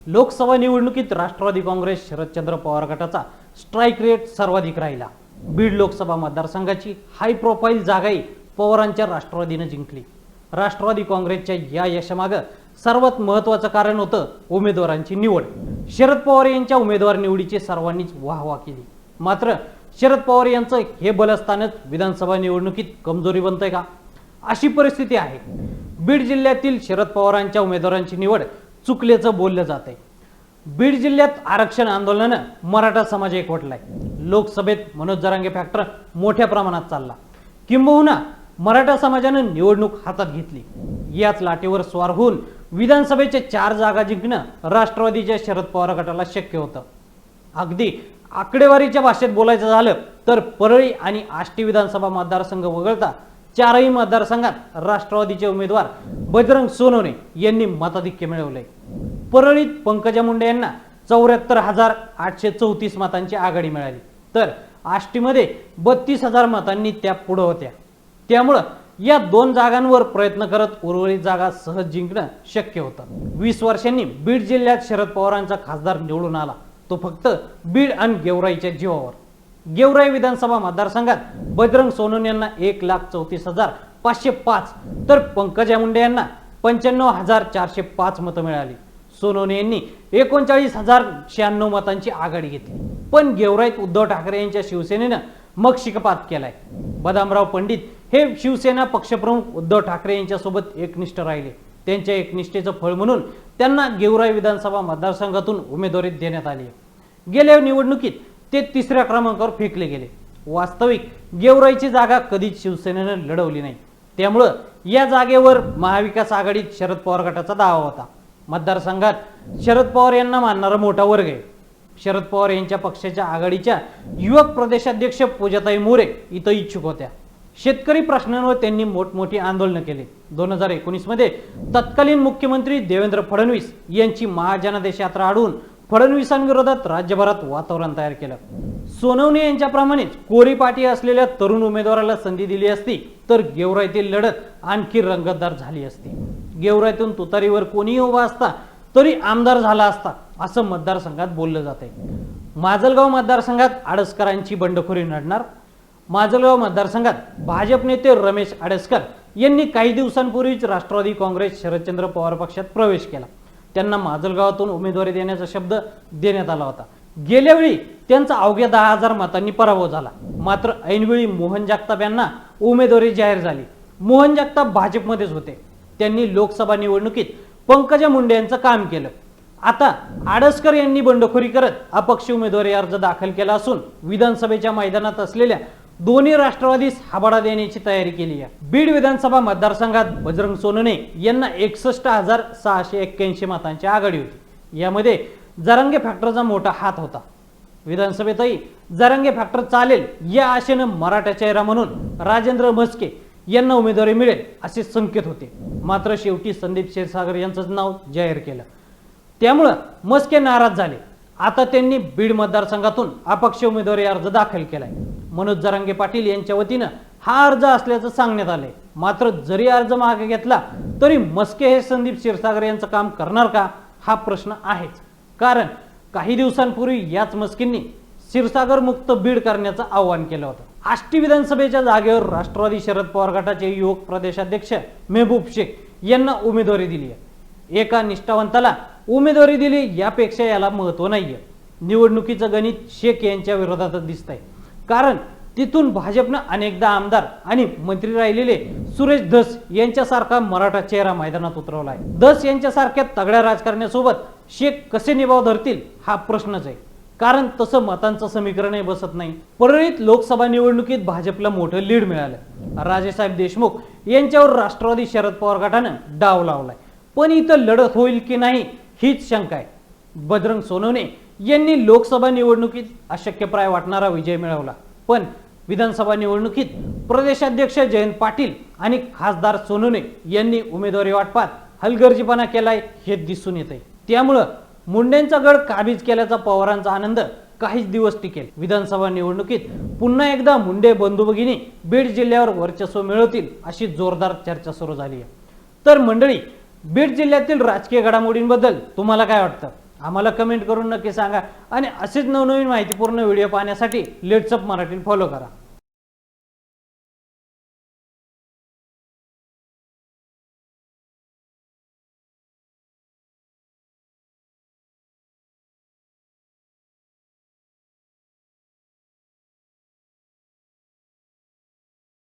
लोकसभा निवडणुकीत राष्ट्रवादी काँग्रेस शरदचंद्र पवार गटाचा strike rate सर्वाधिक राहिला। बीड लोकसभा मतदारसंघाची हाय प्रोफाईल जागाही पवारांच्या राष्ट्रवादीने जिंकली। राष्ट्रवादी काँग्रेसच्या या यशामागे सर्वात महत्त्वाचं कारण होतं उमेदवारांची निवड। शरद पवार यांच्या उमेदवार निवडीची सर्वांनीच वाहवा केली। मात्र शरद पवार यांचं हे बलस्थानच विधानसभा निवडणुकीत कमजोरी बनतंय का, अशी परिस्थिती आहे। बीड जिल्ह्यातील शरद पवारांच्या उमेदवारांची निवड चुकल्याचं बोललं जातंय। बीड जिल्ह्यात आरक्षण आंदोलनानं मराठा समाज एकवटलाय। लोकसभेत मनोज जरांगे फॅक्टर मोठ्या प्रमाणात चालला, किंबहुना मराठा समाजानं निवडणूक हातात घेतली। याच लाटेवर स्वार होऊन विधानसभेच्या 4 जागा जिंकणं राष्ट्रवादीच्या शरद पवार गटाला शक्य होतं। अगदी आकडेवारीच्या भाषेत बोलायचं झालं तर परळी आणि आष्टी विधानसभा मतदारसंघ वगळता 4ही मतदारसंघात राष्ट्रवादीचे उमेदवार बजरंग सोनवणे यांनी मताधिक्य मिळवले। परळीत पंकजा मुंडे यांना 74,834 मतांची आघाडी मिळाली, तर आष्टीमध्ये 32,000 मतांनी त्या पुढे होत्या। त्यामुळे या 2 जागांवर प्रयत्न करत उर्वरित जागा सहज जिंकणं शक्य होतं। 20 वर्षांनी बीड जिल्ह्यात शरद पवारांचा खासदार निवडून आला, तो फक्त बीड आणि गेवराईच्या जीवावर। गेवराई विधानसभा मतदारसंघात बजरंग सोनवणे यांना 1,34,505 तर पंकजा मुंडे यांना 95,405 मतं मिळाली। सोनवणे यांनी 39,096 मतांची आघाडी घेतली। पण गेवराईत उद्धव ठाकरे यांच्या शिवसेनेनं मग शिकपात केलाय। बदामराव पंडित हे शिवसेना पक्षप्रमुख उद्धव ठाकरे यांच्या सोबत एकनिष्ठ राहिले। त्यांच्या एकनिष्ठेचं फळ म्हणून त्यांना गेवराई विधानसभा मतदारसंघातून उमेदवारी देण्यात आली। गेल्या निवडणुकीत ते 3ऱ्या क्रमांकावर फेकले गेले। वास्तविक गेवराईची जागा कधीच शिवसेनेनं लढवली नाही, त्यामुळे या जागेवर महाविकास आघाडीत शरद पवार गटाचा दावा होता। मतदारसंघात शरद पवार यांना मानणारा मोठा वर्ग आहे। शरद पवार यांच्या पक्षाच्या आघाडीच्या युवक प्रदेशाध्यक्ष पूजाताई मोरे इथं इच्छुक होत्या। शेतकरी प्रश्नांवर त्यांनी मोठमोठी आंदोलनं केली। 2019 मध्ये तत्कालीन मुख्यमंत्री देवेंद्र फडणवीस यांची महाजनादेश यात्रा अडवून फडणवीसांविरोधात राज्यभरात वातावरण तयार केलं। सोनवणे यांच्याप्रमाणेच कोरी पाठी असलेल्या तरुण उमेदवाराला संधी दिली असती तर गेवराईतील लढत आणखी रंगतदार झाली असती। गेवराईतून तुतारीवर कोणी उभा असता तरी आमदार झाला असता, असं मतदारसंघात बोललं जातंय। माजलगाव मतदारसंघात आडसकरांची बंडखोरी नडणार। माजलगाव मतदारसंघात भाजप नेते रमेश आडसकर यांनी काही दिवसांपूर्वीच राष्ट्रवादी काँग्रेस शरदचंद्र पवार पक्षात प्रवेश केला। त्यांना माजलगावातून उमेदवारी देण्याचा शब्द देण्यात आला होता। गेल्या वेळी त्यांचा अवघ्या 10,000 मतांनी पराभव झाला। मात्र ऐनवेळी मोहन जगताप यांना उमेदवारी जाहीर झाली। मोहन जगताप भाजपमध्येच होते। त्यांनी लोकसभा निवडणुकीत पंकजा मुंडे यांचं काम केलं। आता आडसकर यांनी बंडखोरी करत अपक्ष उमेदवारी अर्ज दाखल केला असून विधानसभेच्या मैदानात असलेल्या दोन्ही राष्ट्रवादीस हाबाडा देण्याची तयारी केली आहे। बीड विधानसभा मतदारसंघात बजरंग सोनवणे यांना 61,681 मतांची आघाडी होती। यामध्ये जरांगे फॅक्टरचा मोठा हात होता। विधानसभेतही जरांगे फॅक्टर चालेल या आशेनं मराठा चेहरा म्हणून राजेंद्र म्हस्के यांना उमेदवारी मिळेल असे संकेत होते। मात्र शेवटी संदीप क्षीरसागर यांचं नाव जाहीर केलं, त्यामुळे म्हस्के नाराज झाले। आता त्यांनी बीड मतदारसंघातून अपक्ष उमेदवारी अर्ज दाखल केलाय। मनोज जरांगे पाटील यांच्या वतीनं हा अर्ज असल्याचं सांगण्यात आलंय। मात्र जरी अर्ज मागे घेतला तरी म्हस्के हे संदीप क्षीरसागर यांचं काम करणार का, हा प्रश्न आहेच। कारण काही दिवसांपूर्वी याच म्हस्केंनी क्षीरसागर मुक्त बीड करण्याचं आवाहन केलं होतं। आष्टी विधानसभेच्या जागेवर राष्ट्रवादी शरद पवार गटाचे युवक प्रदेशाध्यक्ष मेहबूब शेख यांना उमेदवारी दिली आहे। एका निष्ठावंताला उमेदवारी दिली यापेक्षा याला महत्त्व नाहीये। निवडणुकीचं गणित शेख यांच्या विरोधातच दिसतंय, कारण तिथून भाजपनं अनेकदा आमदार आणि मंत्री राहिलेले सुरेश धस यांच्यासारखा मराठा चेहरा मैदानात उतरवलाय। धस यांच्यासारख्या तगड्या राजकारण्यासोबत शेख कसे निभाव धरतील हा प्रश्नच आहे, कारण तसं मतांचं समीकरणही बसत नाही। परळीत लोकसभा निवडणुकीत भाजपला मोठं लीड मिळालं। राजेसाहेब देशमुख यांच्यावर राष्ट्रवादी शरद पवार गटानं डाव लावलाय, पण इथं लढत होईल की नाही हीच शंका आहे। बजरंग सोनवणे यांनी लोकसभा निवडणुकीत अशक्यप्राय वाटणारा विजय मिळवला, पण विधानसभा निवडणुकीत प्रदेशाध्यक्ष जयंत पाटील आणि खासदार सोनवणे यांनी उमेदवारी वाटपात हलगर्जीपणा केलाय हे दिसून येतंय। त्यामुळे मुंडेंचा गड काबीज केल्याचा पवारांचा आनंद काहीच दिवस टिकेल। विधानसभा निवडणुकीत पुन्हा एकदा मुंडे बंधू-भगिनी बीड जिल्ह्यावर वर्चस्व मिळवतील अशी जोरदार चर्चा सुरू झाली आहे। तर मंडळी, बीड जिल्ह्यातील राजकीय घडामोडींबद्दल तुम्हाला काय वाटतं? आम्हाला कमेंट करून नक्की सांगा आणि असेच नवनवीन माहितीपूर्ण व्हिडिओ पाहण्यासाठी लेट्सअप मराठी फॉलो करा.